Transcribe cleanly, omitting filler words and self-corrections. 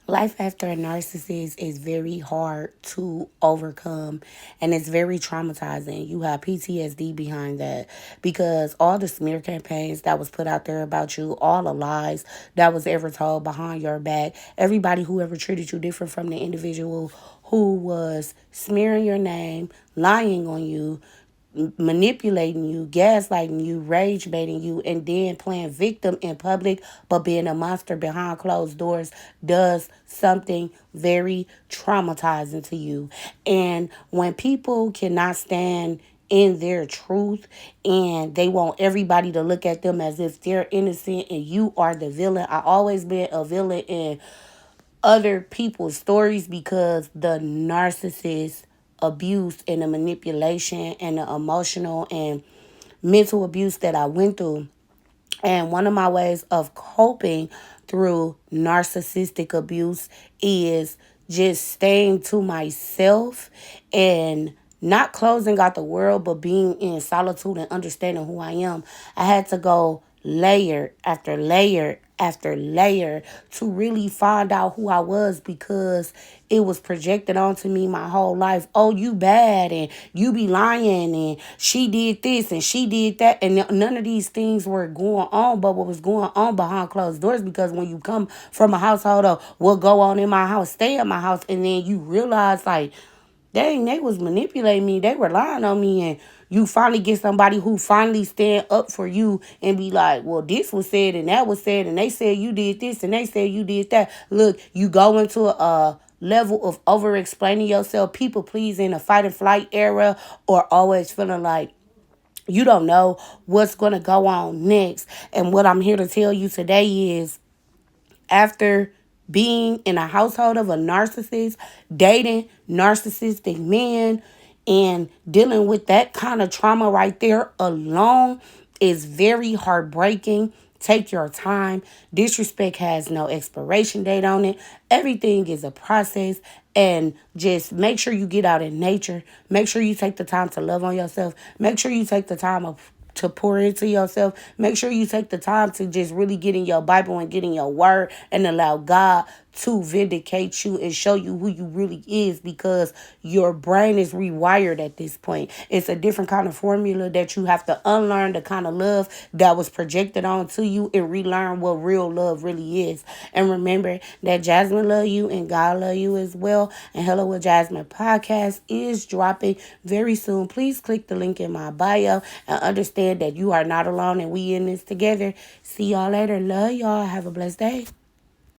Life after a narcissist is very hard to overcome and it's very traumatizing. You have PTSD behind that because all the smear campaigns that was put out there about you, all the lies that was ever told behind your back, everybody who ever treated you different from the individual who was smearing your name, lying on you, manipulating you, gaslighting you, rage baiting you, and then playing victim in public, but being a monster behind closed doors does something very traumatizing to you. And when people cannot stand in their truth and they want everybody to look at them as if they're innocent and you are the villain. I always been a villain in other people's stories because the narcissist abuse and the manipulation and the emotional and mental abuse that I went through. And one of my ways of coping through narcissistic abuse is just staying to myself and not closing out the world, but being in solitude and understanding who I am. I had to go layer after layer after layer to really find out who I was because it was projected onto me my whole life. Oh, you bad and you be lying and she did this and she did that. And none of these things were going on, but what was going on behind closed doors, because when you come from a household of what go on in my house, stay in my house, and then you realize like, dang, they was manipulating me. They were lying on me. And you finally get somebody who finally stand up for you and be like, well, this was said and that was said. And they said you did this and they said you did that. Look, you go into a level of over explaining yourself, people pleasing, a fight and flight era, or always feeling like you don't know what's going to go on next. And what I'm here to tell you today is, after being in a household of a narcissist, dating narcissistic men, and dealing with that kind of trauma right there alone is very heartbreaking. Take your time. Disrespect has no expiration date on it. Everything is a process. And just make sure you get out in nature. Make sure you take the time to love on yourself. Make sure you take the time to pour into yourself. Make sure you take the time to just really get in your Bible and get in your word and allow God to vindicate you and show you who you really is, because your brain is rewired at this point. It's a different kind of formula that you have to unlearn, the kind of love that was projected onto you, and relearn what real love really is. And remember that Jasmine love you and God love you as well. And Hello with Jasmine podcast is dropping very soon. Please click the link in my bio and understand that you are not alone and we in this together. See y'all later. Love y'all. Have a blessed day.